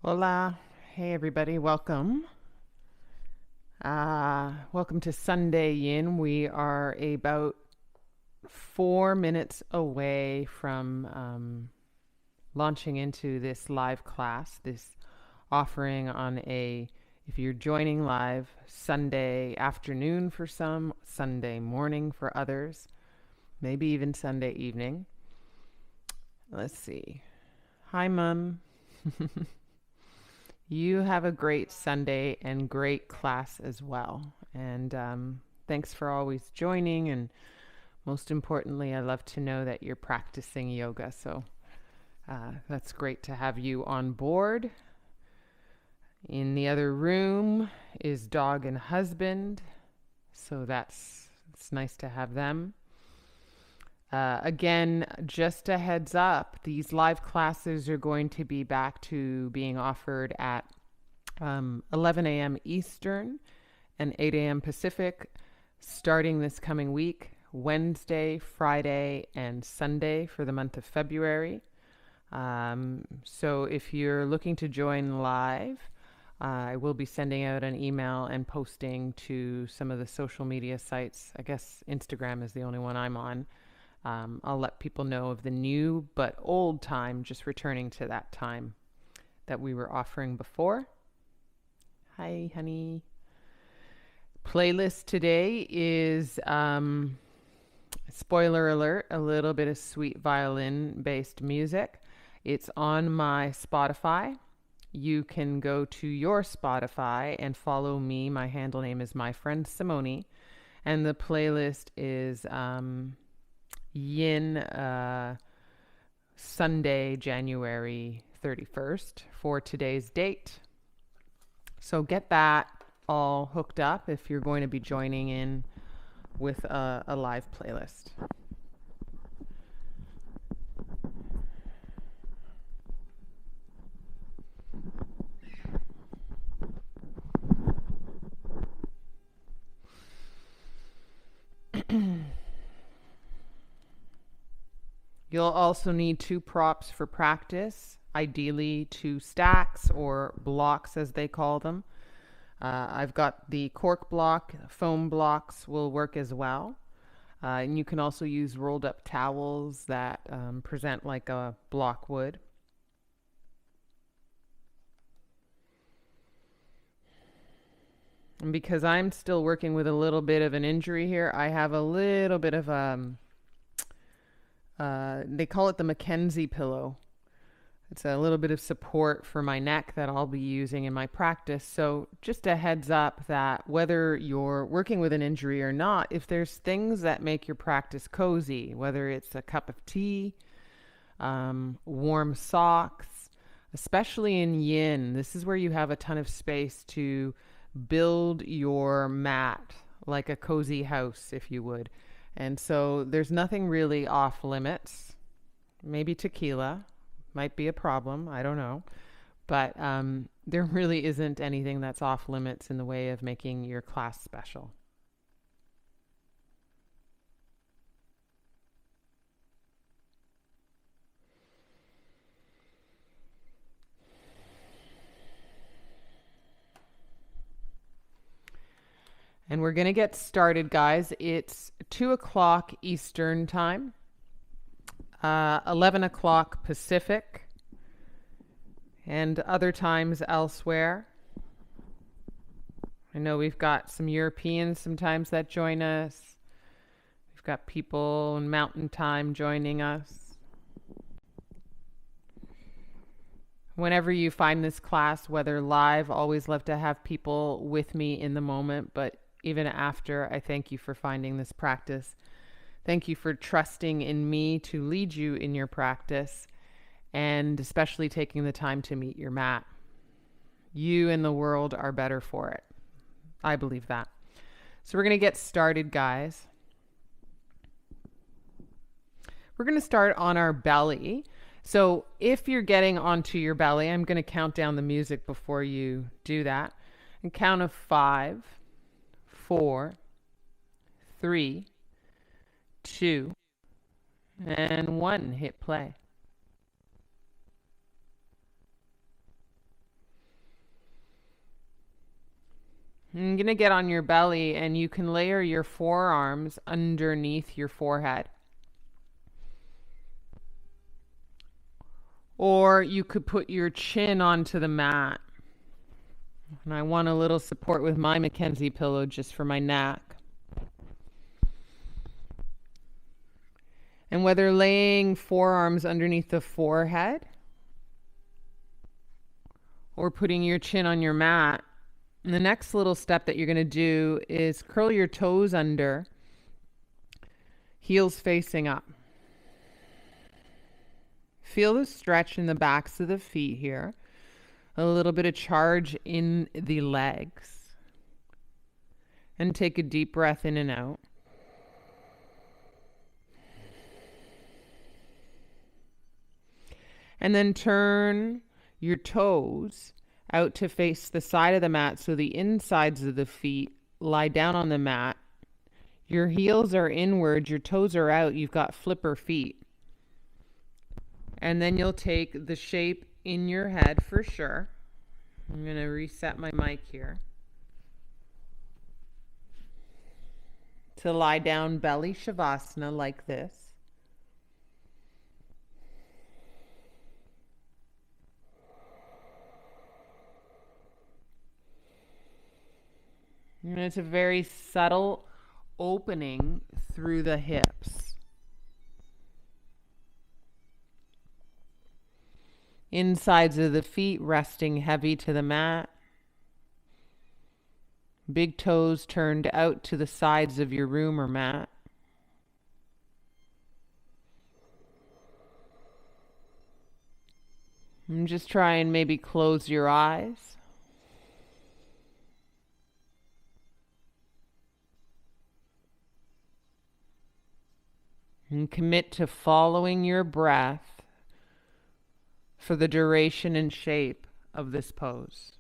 Hola. Hey everybody, welcome. Welcome to Sunday Yin. We are about 4 minutes away from launching into this live class, this offering on if you're joining live, Sunday afternoon for some, Sunday morning for others, maybe even Sunday evening. Let's see. Hi, Mum. You have a great Sunday and great class as well. And thanks for always joining. And most importantly, I love to know that you're practicing yoga. So that's great to have you on board. In the other room is dog and husband. So it's nice to have them. Again, just a heads up, these live classes are going to be back to being offered at 11 a.m. Eastern and 8 a.m. Pacific, starting this coming week, Wednesday, Friday, and Sunday for the month of February. So if you're looking to join live, I will be sending out an email and posting to some of the social media sites. I guess Instagram is the only one I'm on. I'll let people know of the new but old time, just returning to that time that we were offering before. Hi, honey. Playlist today is, spoiler alert, a little bit of sweet violin-based music. It's on my Spotify. You can go to your Spotify and follow me. My handle name is My Friend Simone. And the playlist is YIN Sunday, January 31st for today's date. So get that all hooked up if you're going to be joining in with a live playlist. You'll also need 2 props for practice, ideally 2 stacks or blocks as they call them. I've got the cork block, foam blocks will work as well. And you can also use rolled up towels that present like a block would. And because I'm still working with a little bit of an injury here, I have a little bit of they call it the Mackenzie pillow. It's a little bit of support for my neck that I'll be using in my practice. So just a heads up that whether you're working with an injury or not, if there's things that make your practice cozy, whether it's a cup of tea, warm socks, especially in yin, this is where you have a ton of space to build your mat like a cozy house, if you would. And so there's nothing really off limits. Maybe tequila might be a problem. I don't know. But there really isn't anything that's off limits in the way of making your class special. And we're going to get started, guys. It's 2 o'clock Eastern time, 11 o'clock Pacific, and other times elsewhere. I know we've got some Europeans sometimes that join us. We've got people in Mountain Time joining us. Whenever you find this class, whether live, always love to have people with me in the moment, but even after, I thank you for finding this practice. Thank you for trusting in me to lead you in your practice, and especially taking the time to meet your mat. You and the world are better for it. I believe that. So we're going to get started, guys. We're going to start on our belly. So if you're getting onto your belly, I'm going to count down the music before you do that. And count of 5, 4, 3, 2, and 1. Hit play. I'm going to get on your belly, and you can layer your forearms underneath your forehead. Or you could put your chin onto the mat. And I want a little support with my Mackenzie pillow just for my neck. And whether laying forearms underneath the forehead or putting your chin on your mat, and the next little step that you're going to do is curl your toes under, heels facing up. Feel the stretch in the backs of the feet here. A little bit of charge in the legs. And take a deep breath in and out. And then turn your toes out to face the side of the mat so the insides of the feet lie down on the mat. Your heels are inward, your toes are out, you've got flipper feet. And then you'll take the shape in your head for sure. I'm going to reset my mic here. To lie down belly Shavasana like this. And it's a very subtle opening through the hips. Insides of the feet resting heavy to the mat. Big toes turned out to the sides of your room or mat. And just try and maybe close your eyes. And commit to following your breath for the duration and shape of this pose.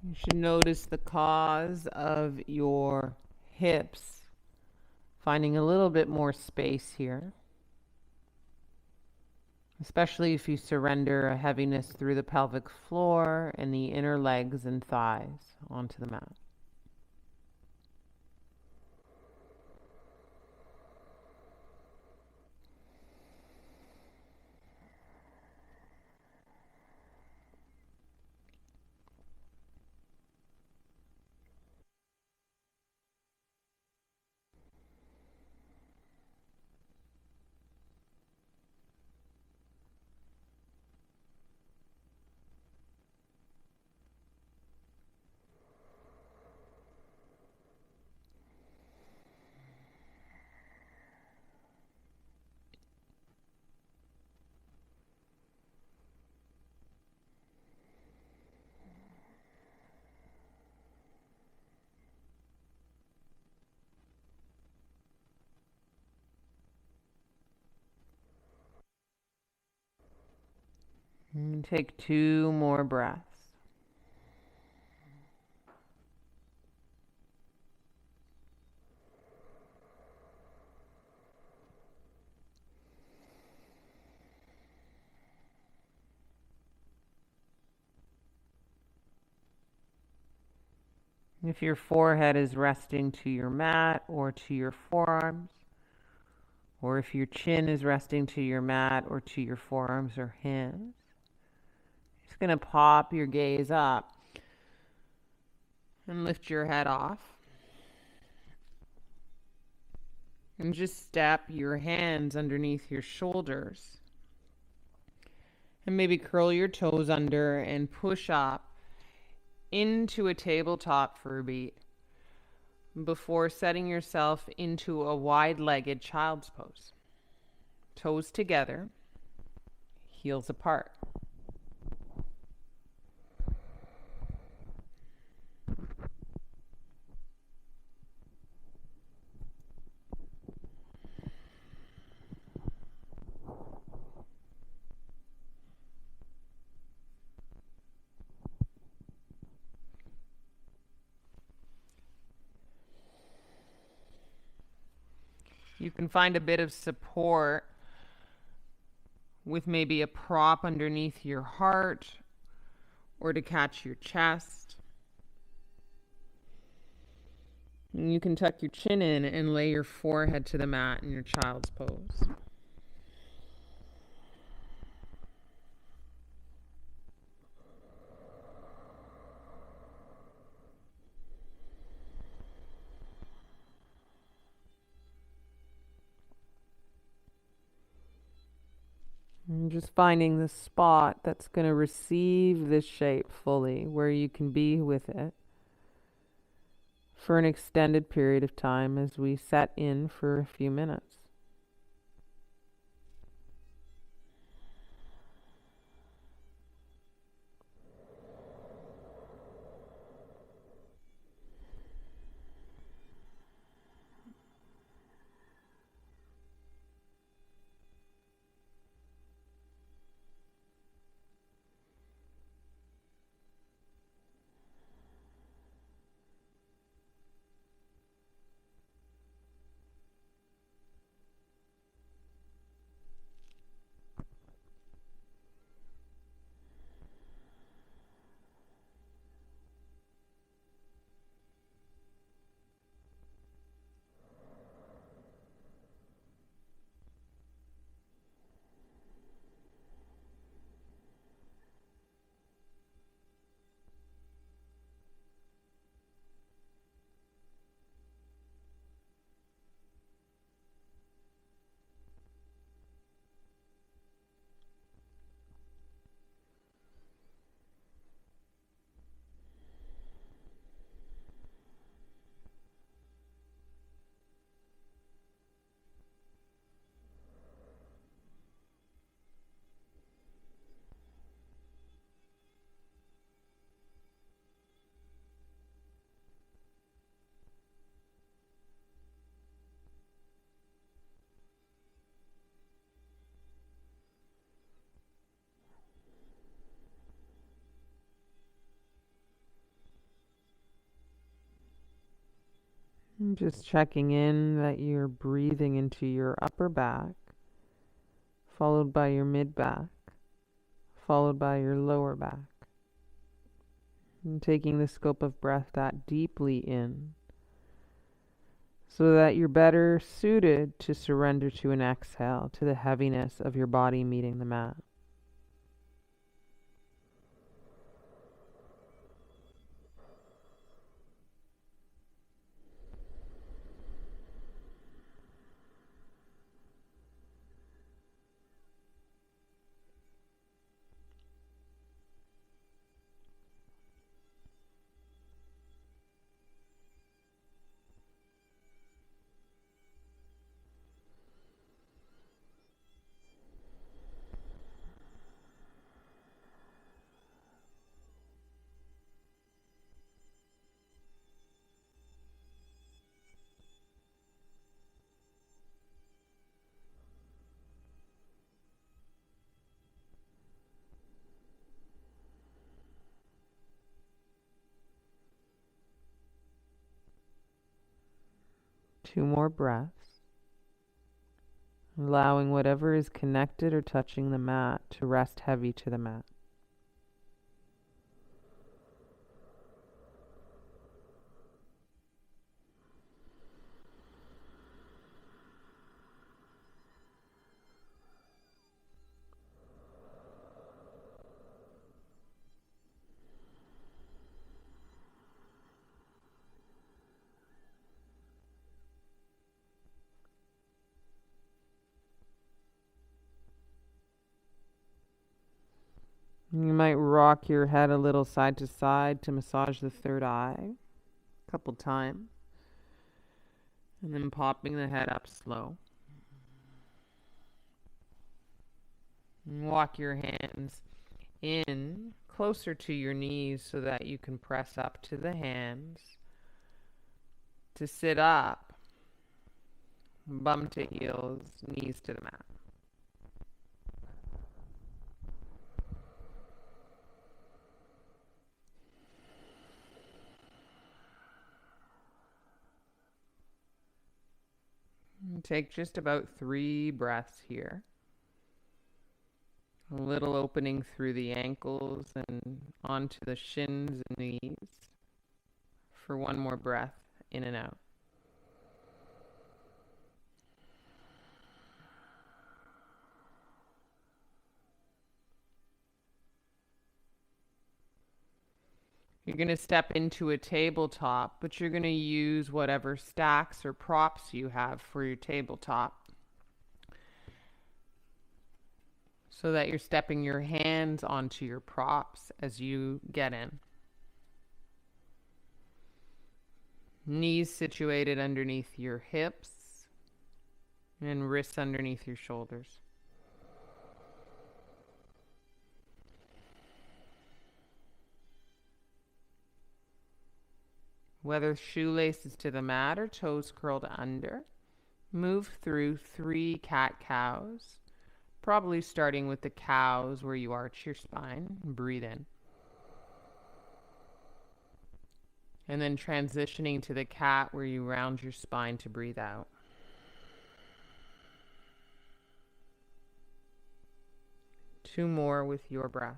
You should notice the cause of your hips, finding a little bit more space here, especially if you surrender a heaviness through the pelvic floor and the inner legs and thighs onto the mat. And take 2 more breaths. If your forehead is resting to your mat or to your forearms, or if your chin is resting to your mat or to your forearms or hands, just going to pop your gaze up and lift your head off. And just step your hands underneath your shoulders. And maybe curl your toes under and push up into a tabletop for a beat before setting yourself into a wide-legged child's pose. Toes together, heels apart. You can find a bit of support with maybe a prop underneath your heart or to catch your chest. And you can tuck your chin in and lay your forehead to the mat in your child's pose. And just finding the spot that's going to receive this shape fully, where you can be with it for an extended period of time as we set in for a few minutes. And just checking in that you're breathing into your upper back, followed by your mid back, followed by your lower back. And taking the scope of breath that deeply in, so that you're better suited to surrender to an exhale, to the heaviness of your body meeting the mat. Two more breaths, allowing whatever is connected or touching the mat to rest heavy to the mat. You might rock your head a little side to side to massage the third eye a couple times. And then popping the head up slow. And walk your hands in closer to your knees so that you can press up to the hands. To sit up, bum to heels, knees to the mat. And take just about 3 breaths here. A little opening through the ankles and onto the shins and knees. For one more breath, in and out. You're going to step into a tabletop, but you're going to use whatever stacks or props you have for your tabletop, so that you're stepping your hands onto your props as you get in. Knees situated underneath your hips and wrists underneath your shoulders. Whether shoelaces to the mat or toes curled under, move through 3 cat-cows, probably starting with the cows where you arch your spine. Breathe in. And then transitioning to the cat where you round your spine to breathe out. Two more with your breath.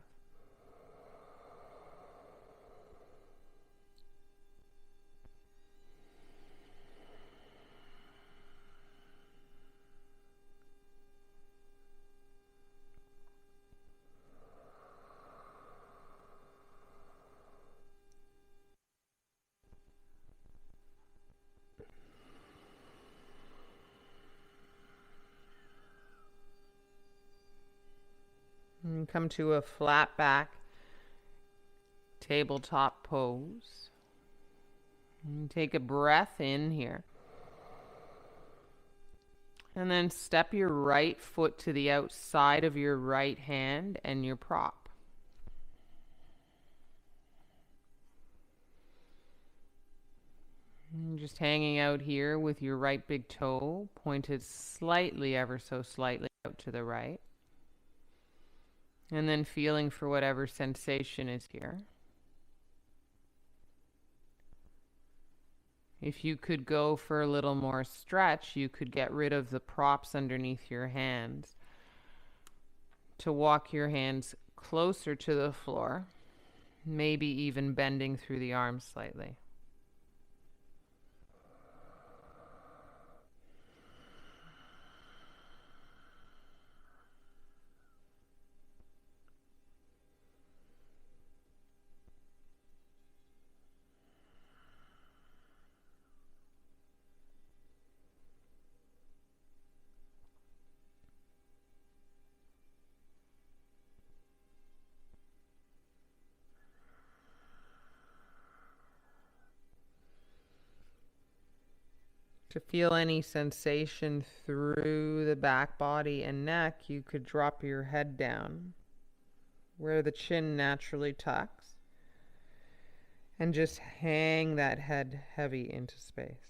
And come to a flat back tabletop pose. And take a breath in here. And then step your right foot to the outside of your right hand and your prop. And just hanging out here with your right big toe pointed slightly, ever so slightly out to the right. And then feeling for whatever sensation is here. If you could go for a little more stretch, you could get rid of the props underneath your hands to walk your hands closer to the floor, maybe even bending through the arms slightly. To feel any sensation through the back body and neck, you could drop your head down where the chin naturally tucks and just hang that head heavy into space.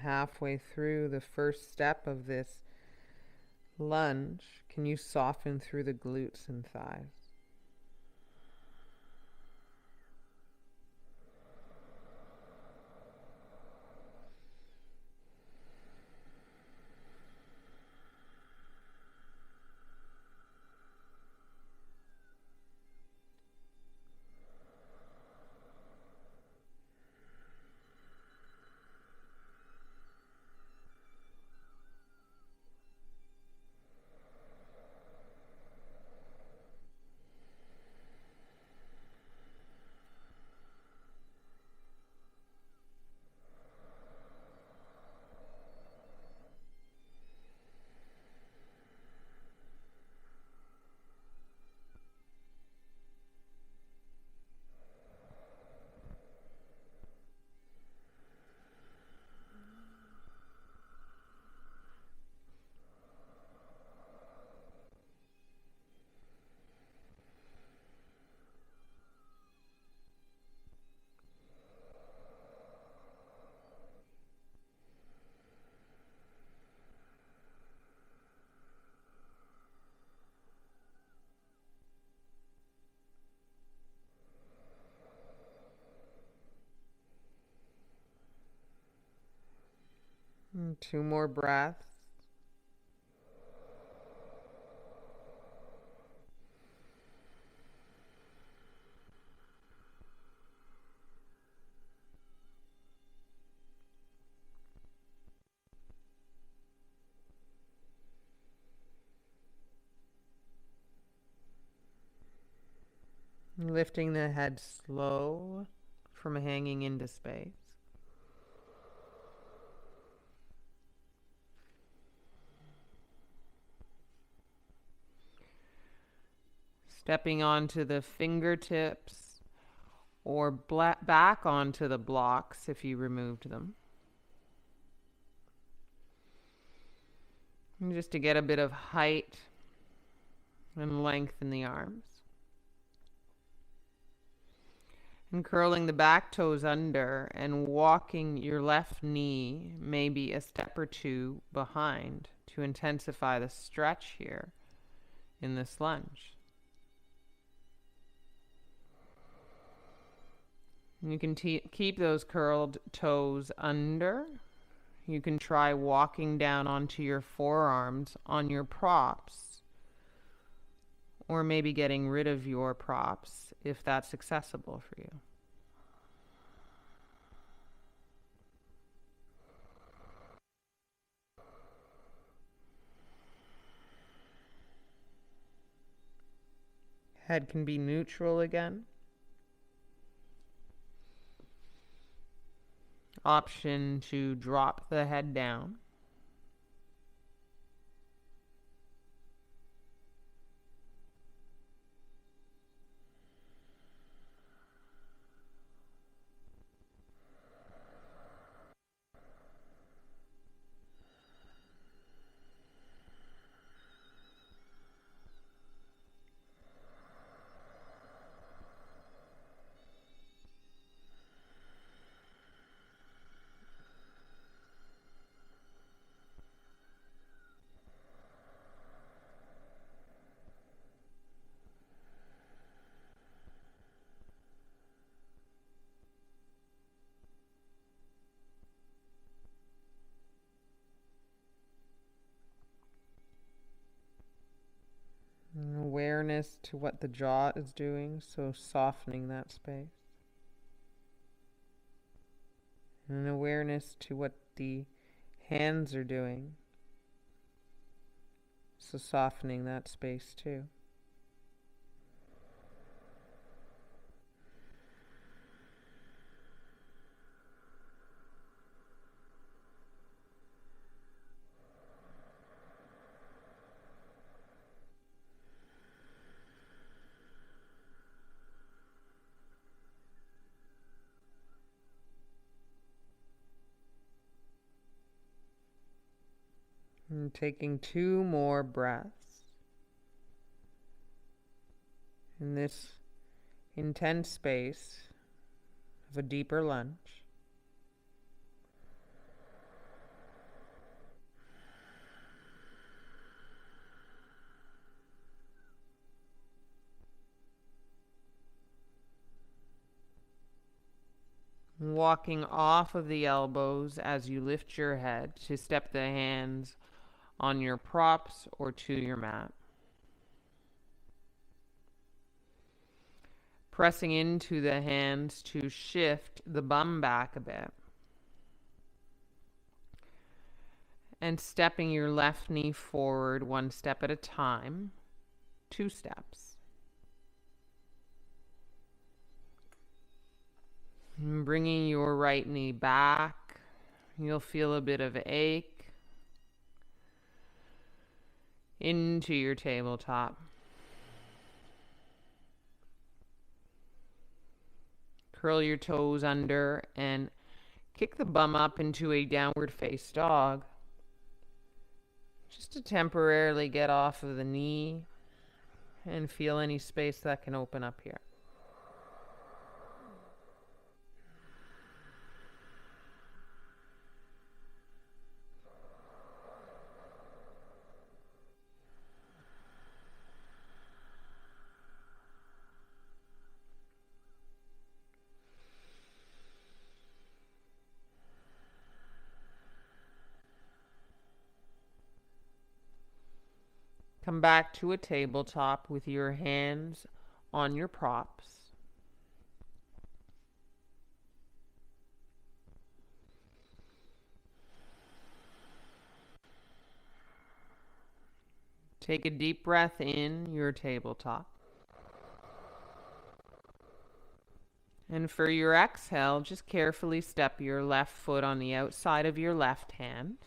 halfway through the first step of this lunge, can you soften through the glutes and thighs? And 2 more breaths. Lifting the head slow from hanging into space. Stepping onto the fingertips or back onto the blocks if you removed them. And just to get a bit of height and length in the arms. And curling the back toes under and walking your left knee maybe a step or two behind to intensify the stretch here in this lunge. You can keep those curled toes under. You can try walking down onto your forearms on your props, or maybe getting rid of your props if that's accessible for you. Head can be neutral again. Option to drop the head down. Awareness to what the jaw is doing, so softening that space. And awareness to what the hands are doing, so softening that space too. And taking 2 more breaths in this intense space of a deeper lunge. walking off of the elbows as you lift your head to step the hands on your props or to your mat. Pressing into the hands to shift the bum back a bit. And stepping your left knee forward one step at a time, 2 steps. And bringing your right knee back, you'll feel a bit of ache into your tabletop. Curl your toes under and kick the bum up into a downward face dog. Just to temporarily get off of the knee and feel any space that can open up here. Come back to a tabletop with your hands on your props. Take a deep breath in your tabletop. And for your exhale, just carefully step your left foot on the outside of your left hand,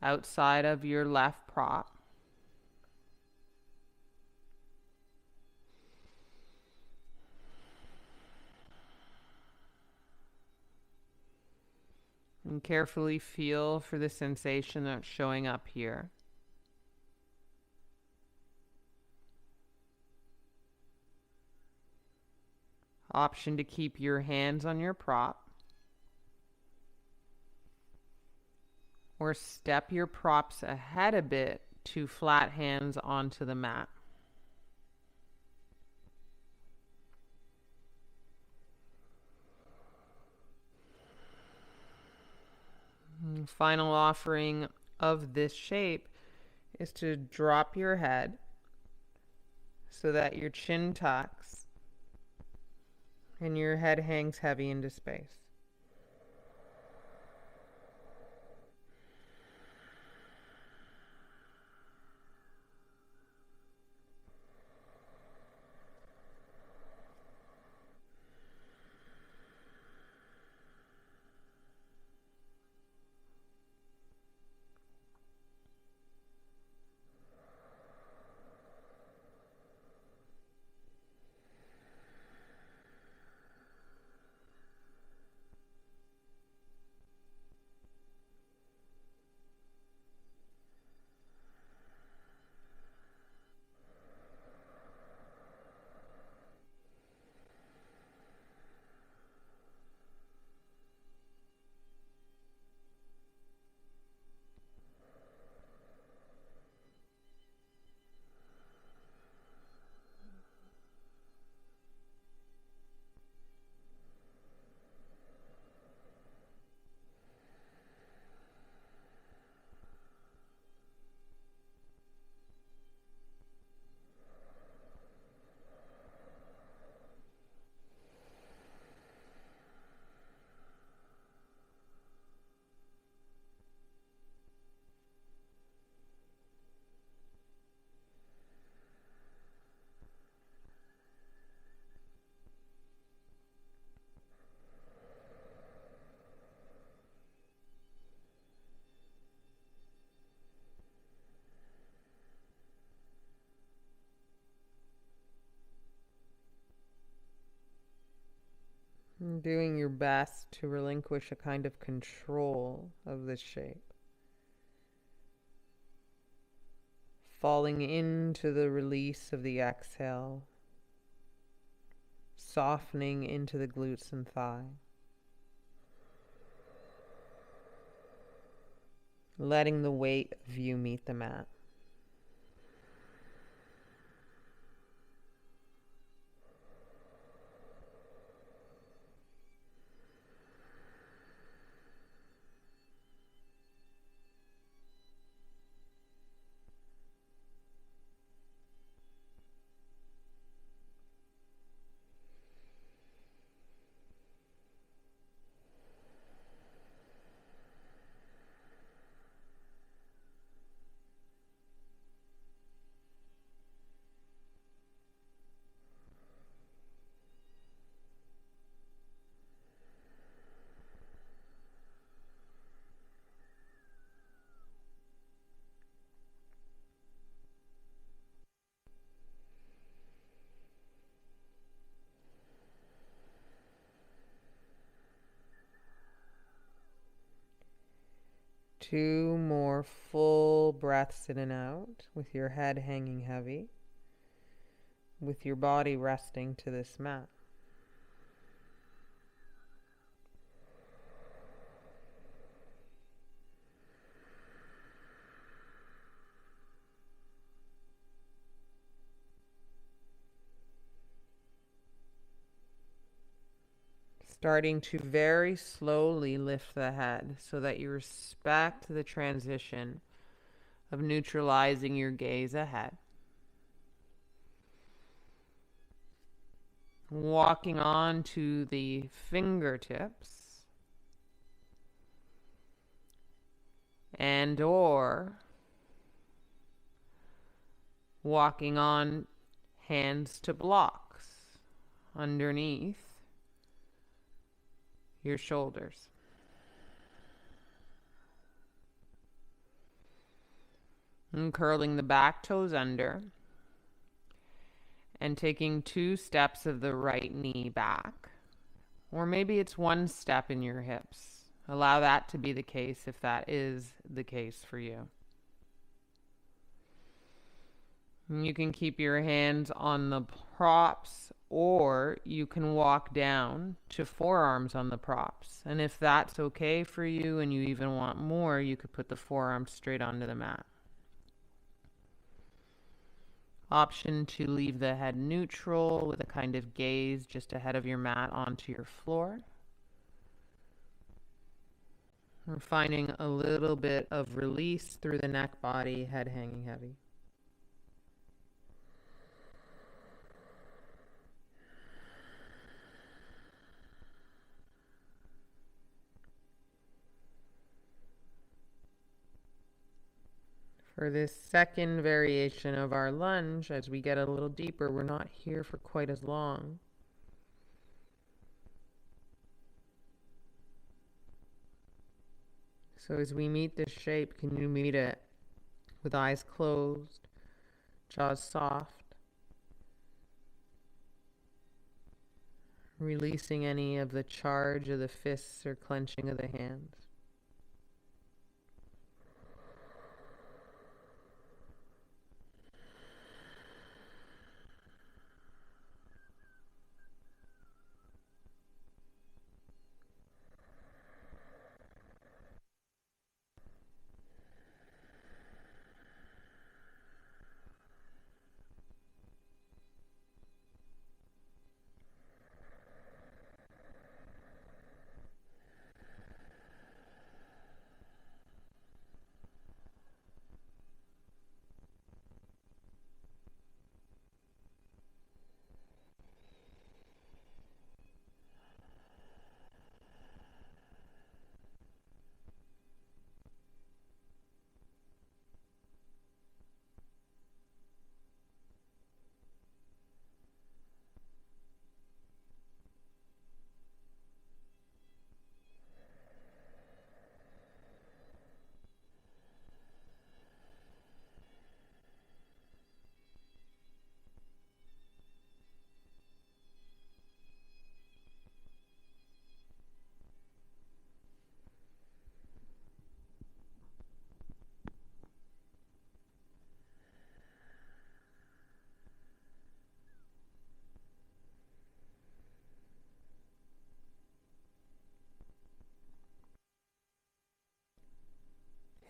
outside of your left prop. And carefully feel for the sensation that's showing up here. Option to keep your hands on your prop, or step your props ahead a bit to flat hands onto the mat. And final offering of this shape is to drop your head so that your chin tucks and your head hangs heavy into space. And doing your best to relinquish a kind of control of this shape. Falling into the release of the exhale, softening into the glutes and thigh. Letting the weight of you meet the mat. 2 more full breaths in and out with your head hanging heavy, with your body resting to this mat. Starting to very slowly lift the head so that you respect the transition of neutralizing your gaze ahead. Walking on to the fingertips and or walking on hands to blocks underneath your shoulders. And curling the back toes under and taking 2 steps of the right knee back. Or maybe it's 1 step in your hips. Allow that to be the case if that is the case for you. And you can keep your hands on the props, or you can walk down to forearms on the props. And if that's okay for you and you even want more, you could put the forearms straight onto the mat. Option to leave the head neutral with a kind of gaze just ahead of your mat onto your floor. We're finding a little bit of release through the neck, body, head hanging heavy. For this second variation of our lunge, as we get a little deeper, we're not here for quite as long. So as we meet this shape, can you meet it with eyes closed, jaws soft, releasing any of the charge of the fists or clenching of the hands?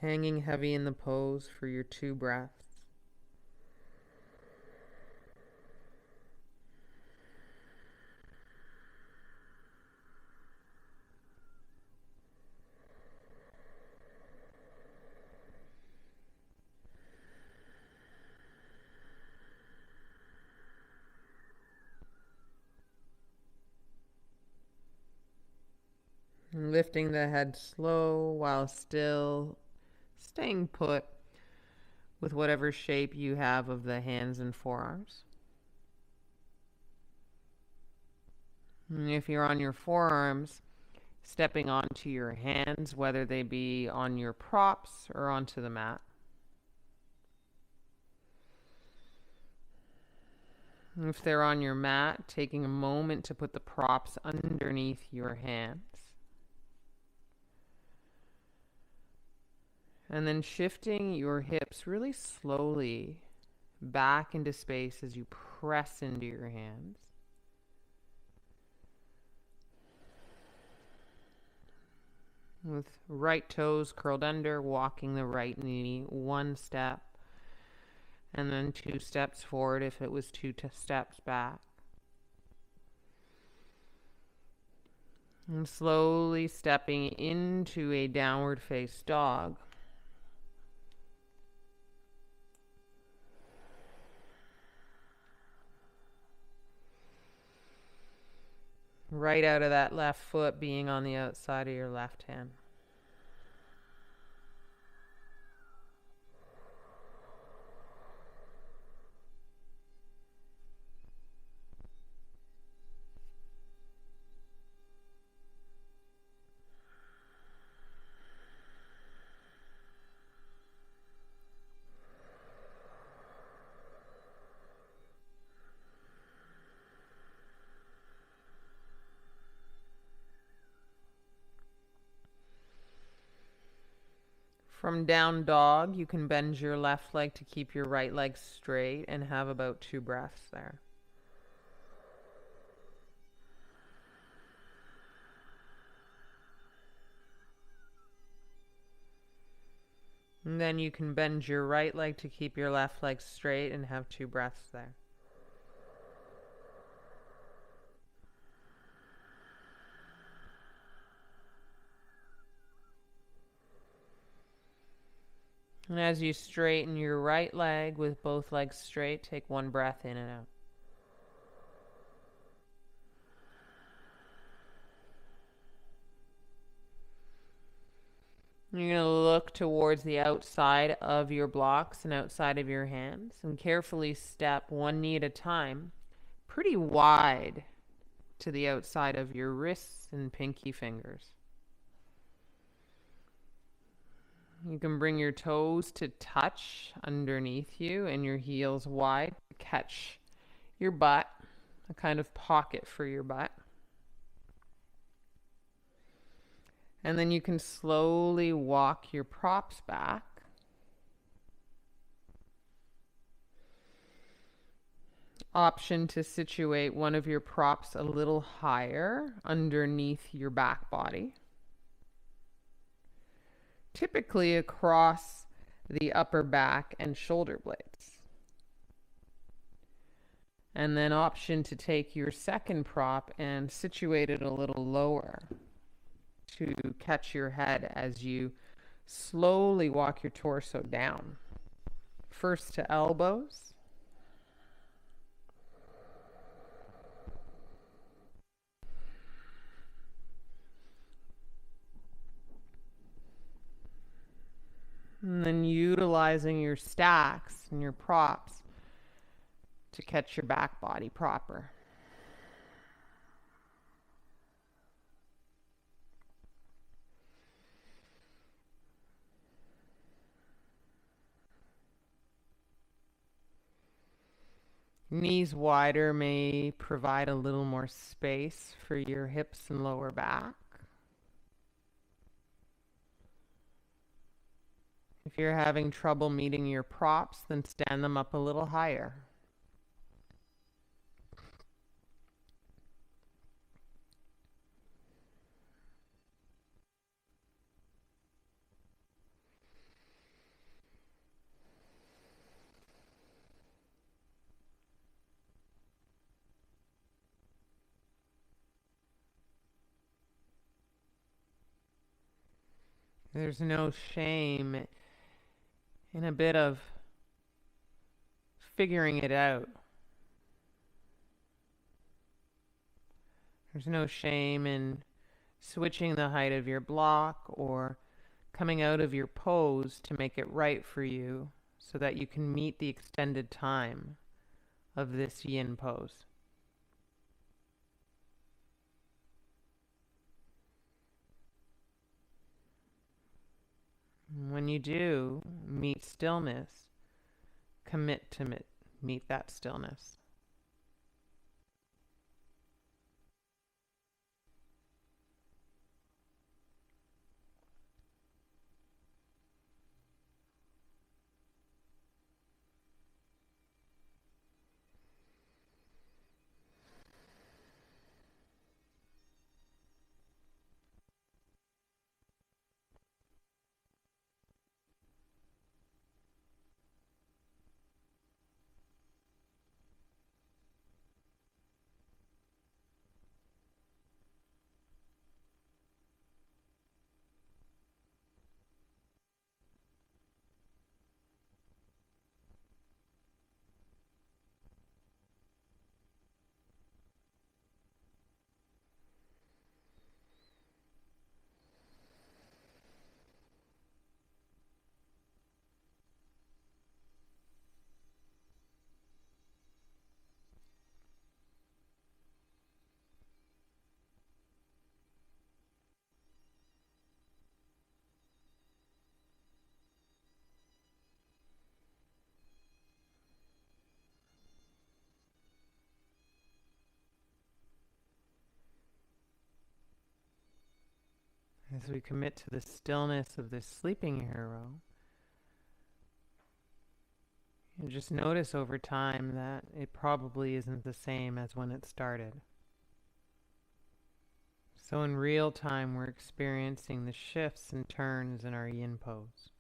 Hanging heavy in the pose for your 2 breaths. And lifting the head slow while still staying put with whatever shape you have of the hands and forearms. And if you're on your forearms, stepping onto your hands, whether they be on your props or onto the mat. If they're on your mat, taking a moment to put the props underneath your hands. And then shifting your hips really slowly back into space as you press into your hands. With right toes curled under, walking the right knee one step, and then 2 steps forward if it was 2 steps back. And slowly stepping into a downward face dog. Right out of that left foot being on the outside of your left hand. From down dog, you can bend your left leg to keep your right leg straight and have about 2 breaths there. And then you can bend your right leg to keep your left leg straight and have 2 breaths there. And as you straighten your right leg with both legs straight, take 1 breath in and out. You're going to look towards the outside of your blocks and outside of your hands and carefully step 1 knee at a time, pretty wide to the outside of your wrists and pinky fingers. You can bring your toes to touch underneath you and your heels wide to catch your butt, a kind of pocket for your butt. And then you can slowly walk your props back. Option to situate one of your props a little higher underneath your back body. Typically across the upper back and shoulder blades. And then option to take your second prop and situate it a little lower to catch your head as you slowly walk your torso down. First to elbows. And then utilizing your stacks and your props to catch your back body proper. Knees wider may provide a little more space for your hips and lower back. If you're having trouble meeting your props, then stand them up a little higher. There's no shame in a bit of figuring it out. There's no shame in switching the height of your block or coming out of your pose to make it right for you so that you can meet the extended time of this yin pose. When you do meet stillness, commit to meet that stillness. As we commit to the stillness of this sleeping hero, you just notice over time that it probably isn't the same as when it started. So in real time, we're experiencing the shifts and turns in our yin pose.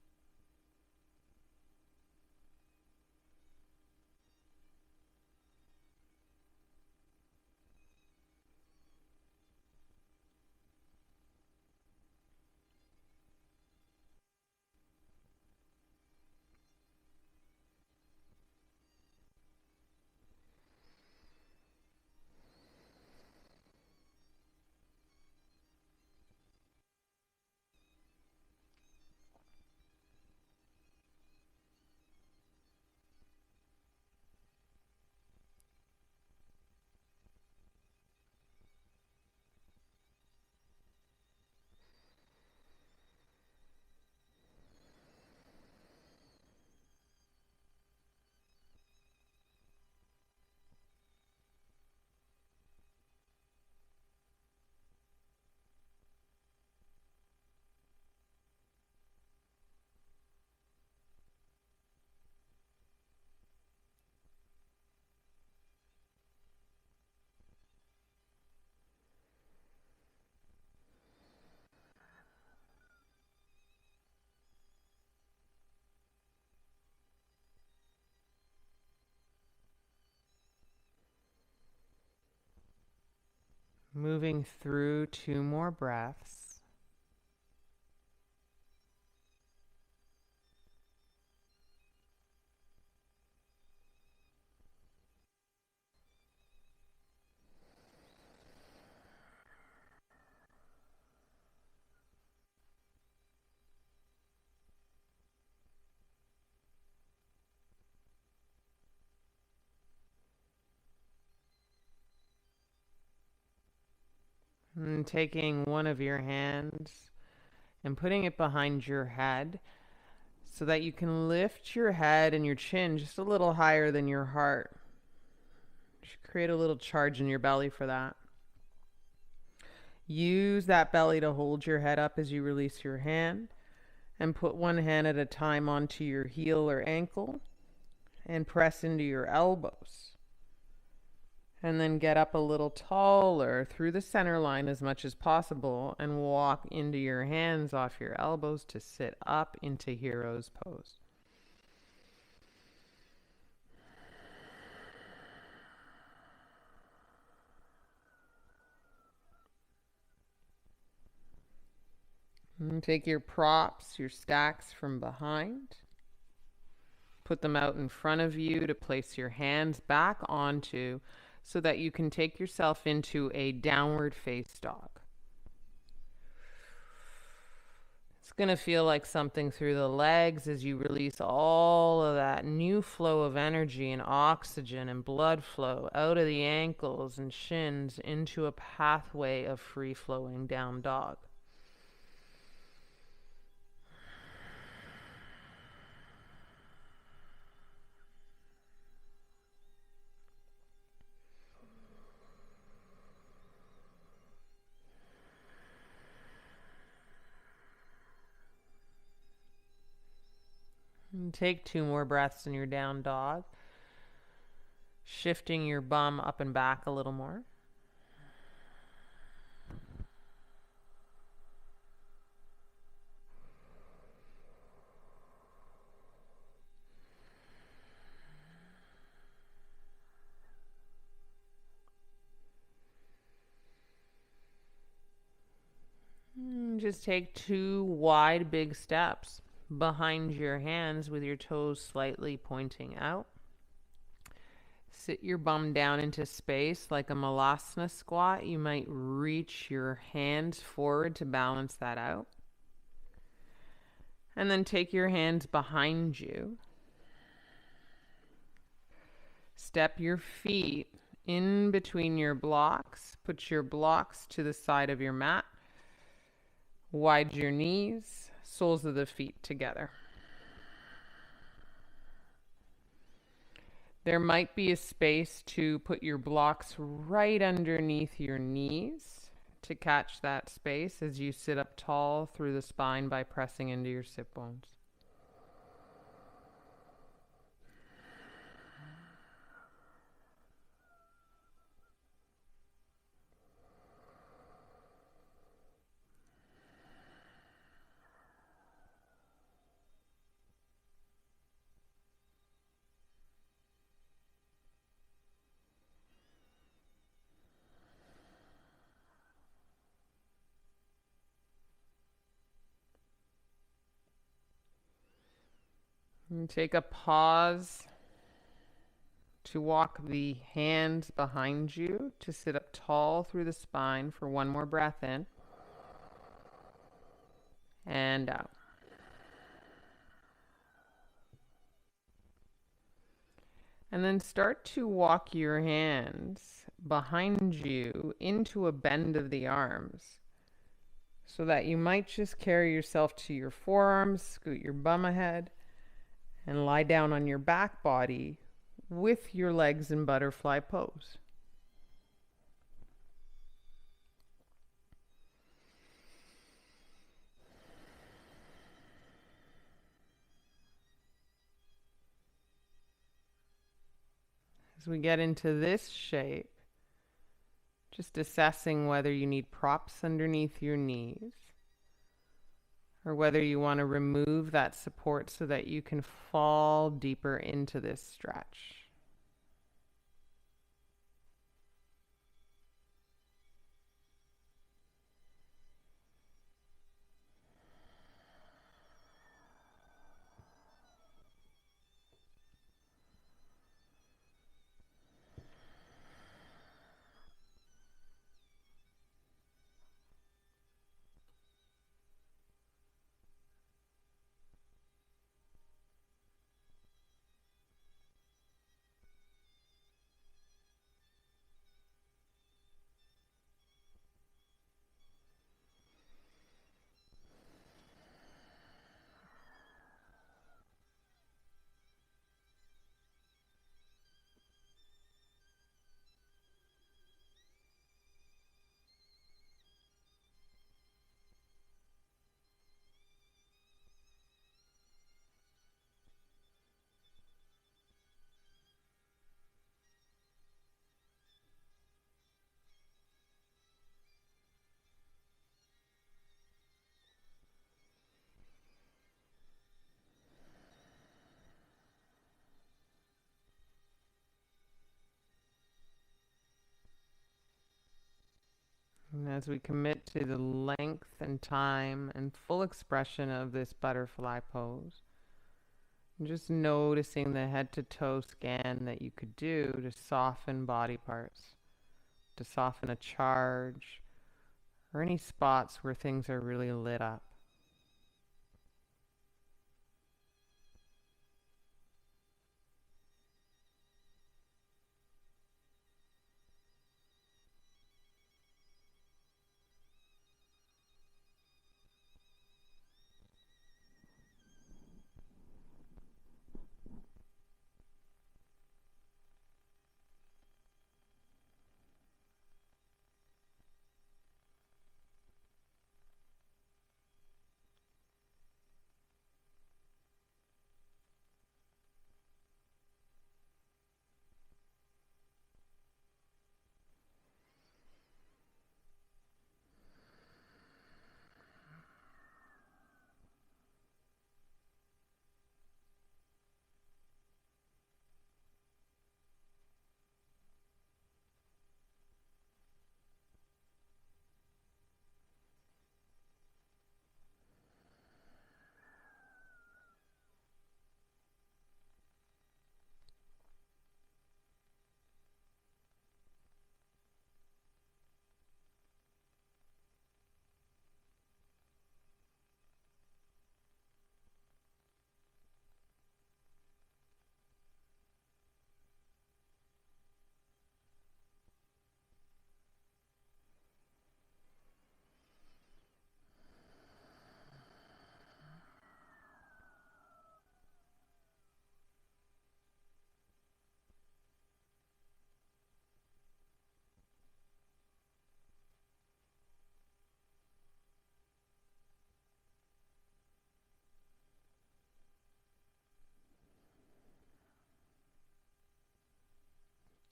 Moving through 2 more breaths. And taking one of your hands and putting it behind your head so that you can lift your head and your chin just a little higher than your heart. Just create a little charge in your belly for that. Use that belly to hold your head up as you release your hand, and put one hand at a time onto your heel or ankle and press into your elbows. And then get up a little taller through the center line as much as possible and walk into your hands off your elbows to sit up into hero's pose. And take your props, your stacks from behind. Put them out in front of you to place your hands back onto, so that you can take yourself into a downward face dog. It's going to feel like something through the legs as you release all of that new flow of energy and oxygen and blood flow out of the ankles and shins into a pathway of free flowing down dog. And take 2 more breaths in your down dog, shifting your bum up and back a little more. And just take 2 wide, big steps behind your hands with your toes slightly pointing out. Sit your bum down into space like a malasana squat. You might reach your hands forward to balance that out. And then take your hands behind you. Step your feet in between your blocks. Put your blocks to the side of your mat. Wide your knees, soles of the feet together. There might be a space to put your blocks right underneath your knees to catch that space as you sit up tall through the spine by pressing into your sit bones. And take a pause to walk the hands behind you to sit up tall through the spine for one more breath in and out. And then start to walk your hands behind you into a bend of the arms so that you might just carry yourself to your forearms, scoot your bum ahead, and lie down on your back body with your legs in butterfly pose. As we get into this shape, just assessing whether you need props underneath your knees or whether you want to remove that support so that you can fall deeper into this stretch. And as we commit to the length and time and full expression of this butterfly pose, just noticing the head to toe scan that you could do to soften body parts, to soften a charge, or any spots where things are really lit up.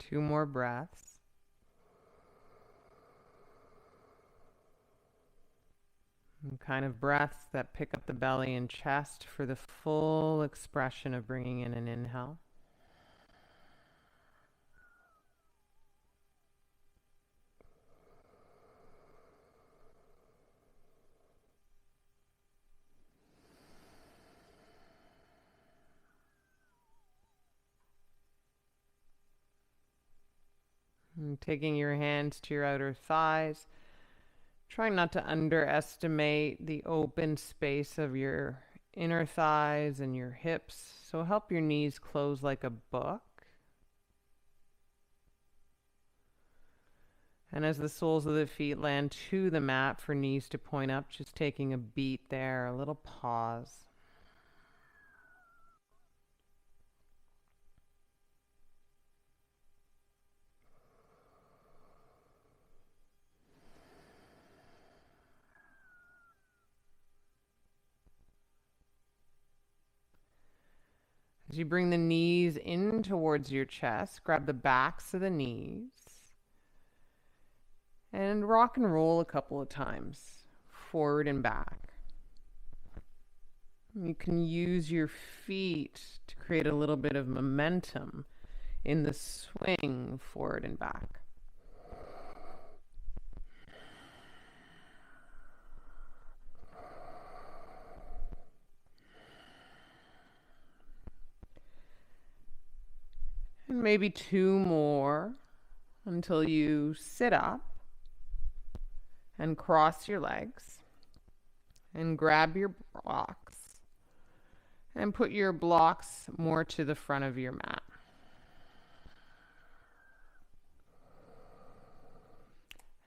2 more breaths. And kind of breaths that pick up the belly and chest for the full expression of bringing in an inhale. And taking your hands to your outer thighs, trying not to underestimate the open space of your inner thighs and your hips. So help your knees close like a book. And as the soles of the feet land to the mat for knees to point up, just taking a beat there, a little pause. As you bring the knees in towards your chest, grab the backs of the knees and rock and roll a couple of times, forward and back. You can use your feet to create a little bit of momentum in the swing forward and back. And maybe 2 more until you sit up and cross your legs and grab your blocks and put your blocks more to the front of your mat.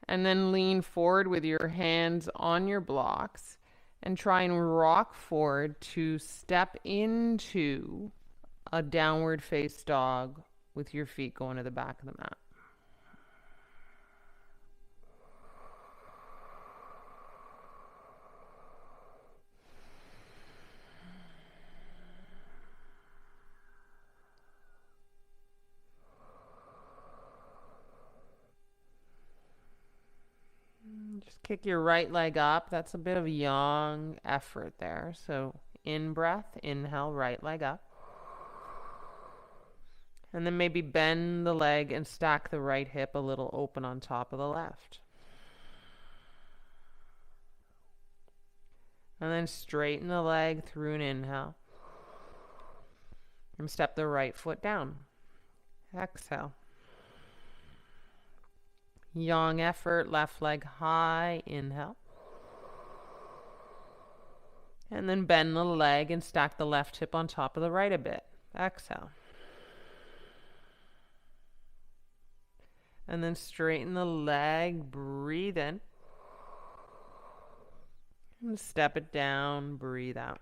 And then lean forward with your hands on your blocks and try and rock forward to step into a downward face dog with your feet going to the back of the mat. Just kick your right leg up. That's a bit of a yang effort there. So in breath, inhale, right leg up. And then maybe bend the leg and stack the right hip a little open on top of the left. And then straighten the leg through an inhale. And step the right foot down. Exhale. Yang effort, left leg high, inhale. And then bend the leg and stack the left hip on top of the right a bit. Exhale. And then straighten the leg, breathe in. And step it down, breathe out.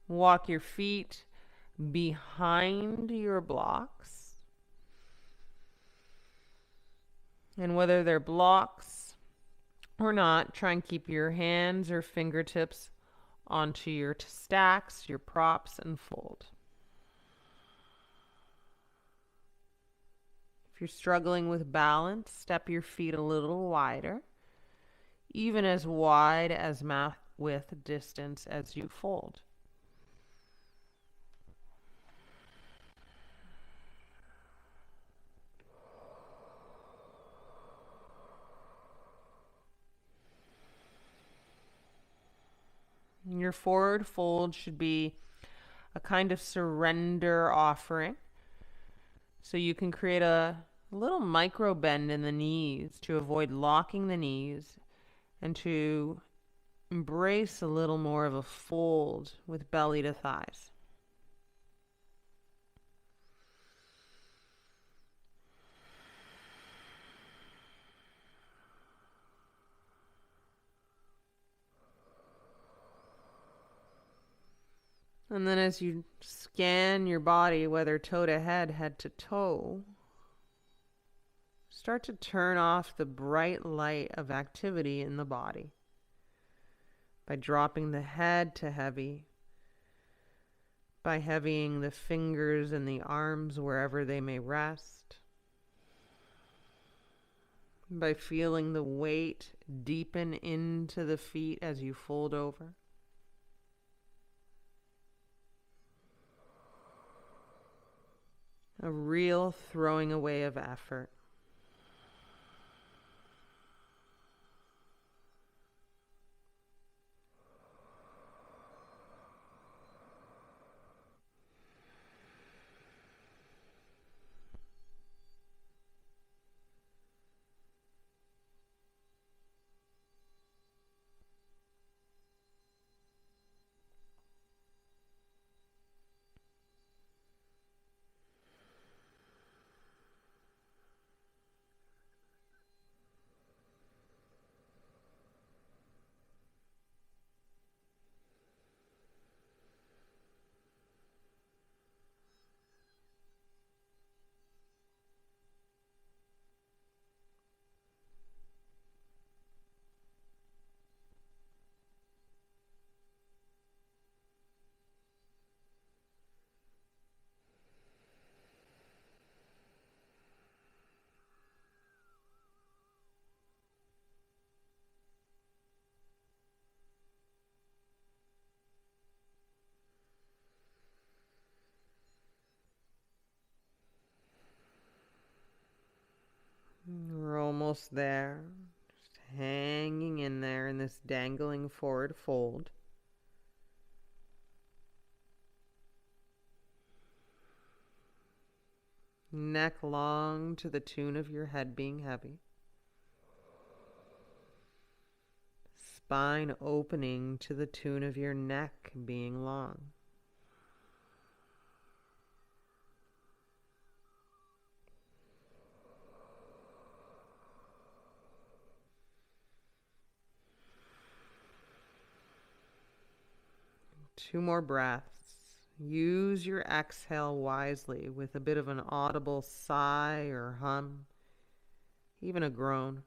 Walk your feet behind your blocks. And whether they're blocks or not, try and keep your hands or fingertips onto your stacks, your props, and fold. If you're struggling with balance, step your feet a little wider, even as wide as mat width distance as you fold. Your forward fold should be a kind of surrender offering. So you can create a little micro bend in the knees to avoid locking the knees and to embrace a little more of a fold with belly to thighs. And then as you scan your body, whether toe to head, head to toe, start to turn off the bright light of activity in the body by dropping the head to heavy, by heavying the fingers and the arms wherever they may rest, by feeling the weight deepen into the feet as you fold over. A real throwing away of effort. We're almost there. Just hanging in there in this dangling forward fold. Neck long to the tune of your head being heavy. Spine opening to the tune of your neck being long. Two more breaths. Use your exhale wisely with a bit of an audible sigh or hum, even a groan.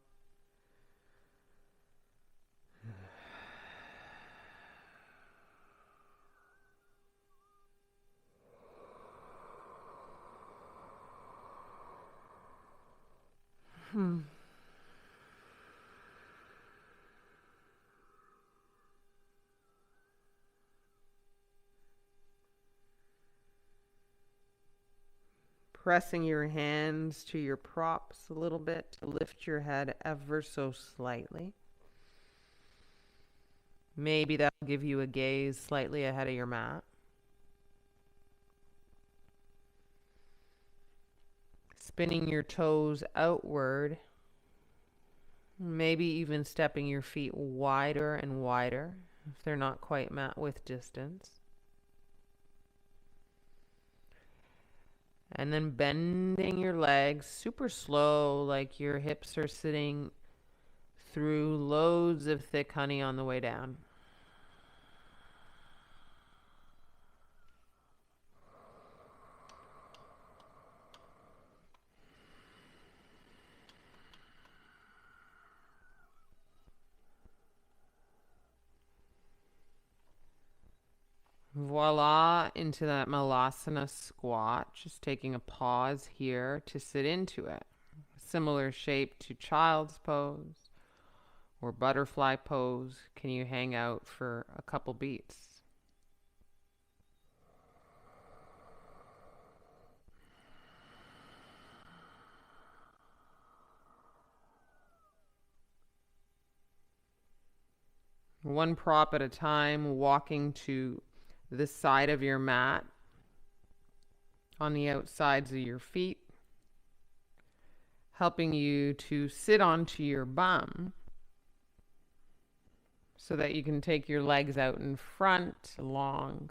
Pressing your hands to your props a little bit to lift your head ever so slightly. Maybe that'll give you a gaze slightly ahead of your mat. Spinning your toes outward. Maybe even stepping your feet wider and wider if they're not quite mat width distance. And then bending your legs super slow, like your hips are sitting through loads of thick honey on the way down. Voila, into that Malasana squat. Just taking a pause here to sit into it. Similar shape to child's pose or butterfly pose. Can you hang out for a couple beats? One prop at a time, walking to the side of your mat on the outsides of your feet, helping you to sit onto your bum so that you can take your legs out in front, long,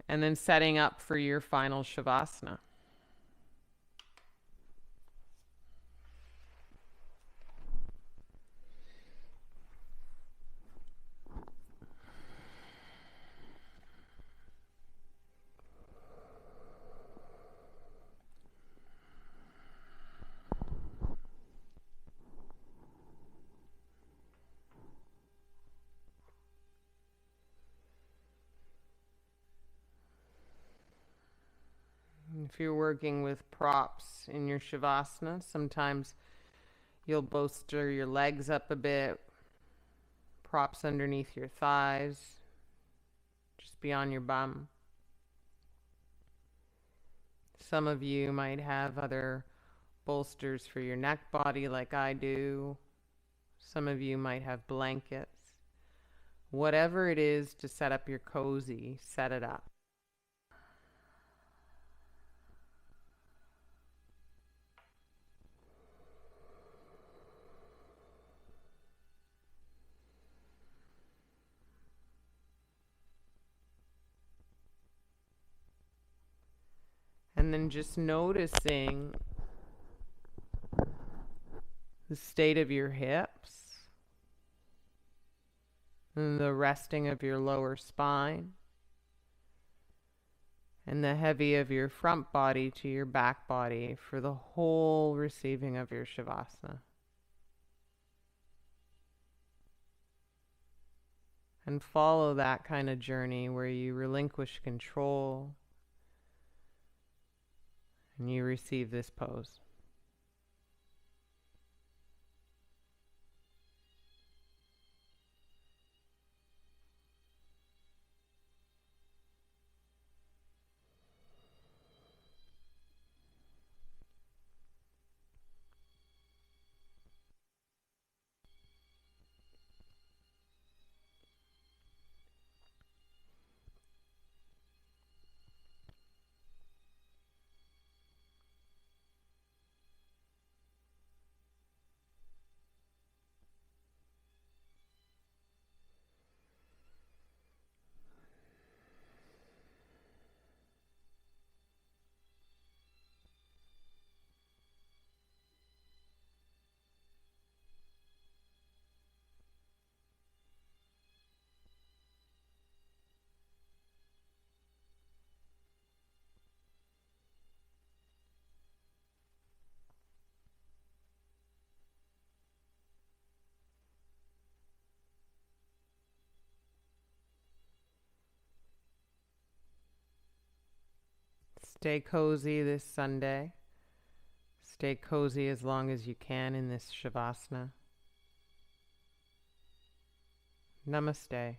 and then setting up for your final Shavasana. If you're working with props in your Shavasana, sometimes you'll bolster your legs up a bit, props underneath your thighs, just beyond your bum. Some of you might have other bolsters for your neck body like I do. Some of you might have blankets. Whatever it is to set up your cozy, set it up. And then just noticing the state of your hips and the resting of your lower spine and the heavy of your front body to your back body for the whole receiving of your Shavasana. And follow that kind of journey where you relinquish control and you receive this pose. Stay cozy this Sunday. Stay cozy as long as you can in this Shavasana. Namaste.